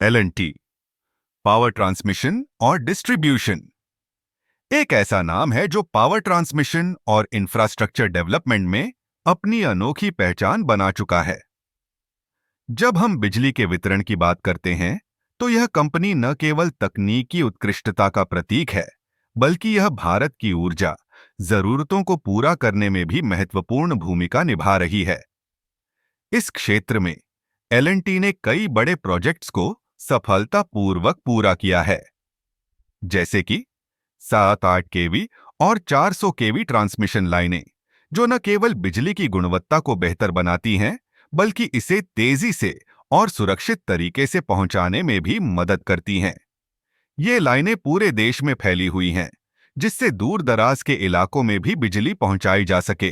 L&T, power transmission और distribution, एक ऐसा नाम है जो पावर ट्रांसमिशन और इंफ्रास्ट्रक्चर डेवलपमेंट में अपनी अनोखी पहचान बना चुका है। जब हम बिजली के वितरण की बात करते हैं, तो यह कंपनी न केवल तकनीकी उत्कृष्टता का प्रतीक है, बल्कि यह भारत की ऊर्जा जरूरतों को पूरा करने में भी महत्वपूर्ण भूमिका निभा रही है। इस क्षेत्र में एल&टी ने कई बड़े प्रोजेक्ट्स को सफलतापूर्वक पूरा किया है, जैसे कि 7-8 केवी और 400 केवी ट्रांसमिशन लाइनें, जो न केवल बिजली की गुणवत्ता को बेहतर बनाती हैं, बल्कि इसे तेजी से और सुरक्षित तरीके से पहुंचाने में भी मदद करती हैं। ये लाइनें पूरे देश में फैली हुई हैं, जिससे दूर दराज के इलाकों में भी बिजली पहुंचाई जा सके।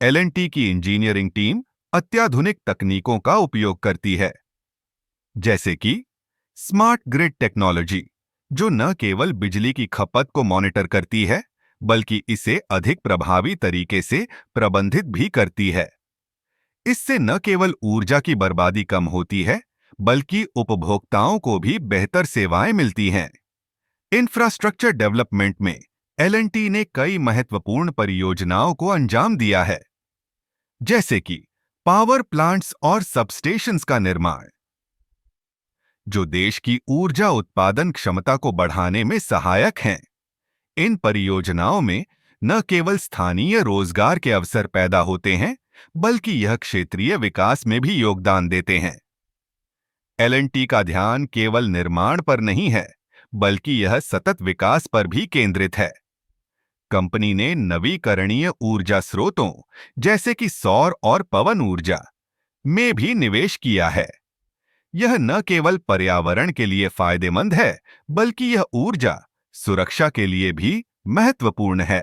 एल&टी की इंजीनियरिंग टीम अत्याधुनिक तकनीकों का उपयोग करती है, जैसे कि स्मार्ट ग्रिड टेक्नोलॉजी, जो न केवल बिजली की खपत को मॉनिटर करती है, बल्कि इसे अधिक प्रभावी तरीके से प्रबंधित भी करती है। इससे न केवल ऊर्जा की बर्बादी कम होती है, बल्कि उपभोक्ताओं को भी बेहतर सेवाएं मिलती हैं। इंफ्रास्ट्रक्चर डेवलपमेंट में एल&टी ने कई महत्वपूर्ण परियोजनाओं को अंजाम दिया है, जैसे कि पावर प्लांट्स और सबस्टेशंस का निर्माण, जो देश की ऊर्जा उत्पादन क्षमता को बढ़ाने में सहायक हैं। इन परियोजनाओं में न केवल स्थानीय रोजगार के अवसर पैदा होते हैं, बल्कि यह क्षेत्रीय विकास में भी योगदान देते हैं। एल&टी का ध्यान केवल निर्माण पर नहीं है, बल्कि यह सतत विकास पर भी केंद्रित है। कंपनी ने नवीकरणीय ऊर्जा स्रोतों, जैसे कि सौर और पवन ऊर्जा, में भी निवेश किया है। यह न केवल पर्यावरण के लिए फायदेमंद है, बल्कि यह ऊर्जा सुरक्षा के लिए भी महत्वपूर्ण है।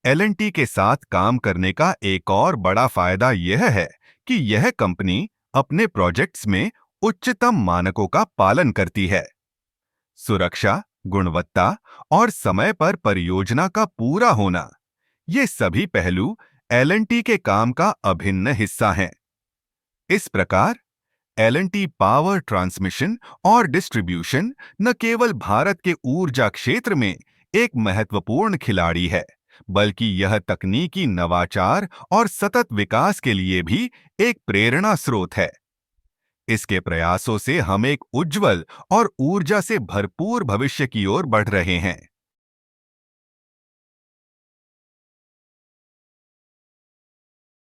एल&टी के साथ काम करने का एक और बड़ा फायदा यह है कि यह कंपनी अपने प्रोजेक्ट्स में उच्चतम मानकों का पालन करती है। सुरक्षा, गुणवत्ता और समय पर परियोजना का पूरा होना, ये सभी पहलू एल&टी के काम का अभिन्न हिस्सा हैं। इस प्रकार एल&टी पावर ट्रांसमिशन और डिस्ट्रीब्यूशन न केवल भारत के ऊर्जा क्षेत्र में एक महत्वपूर्ण खिलाड़ी है, बल्कि यह तकनीकी नवाचार और सतत विकास के लिए भी एक प्रेरणा स्रोत है। इसके प्रयासों से हम एक उज्जवल और ऊर्जा से भरपूर भविष्य की ओर बढ़ रहे हैं।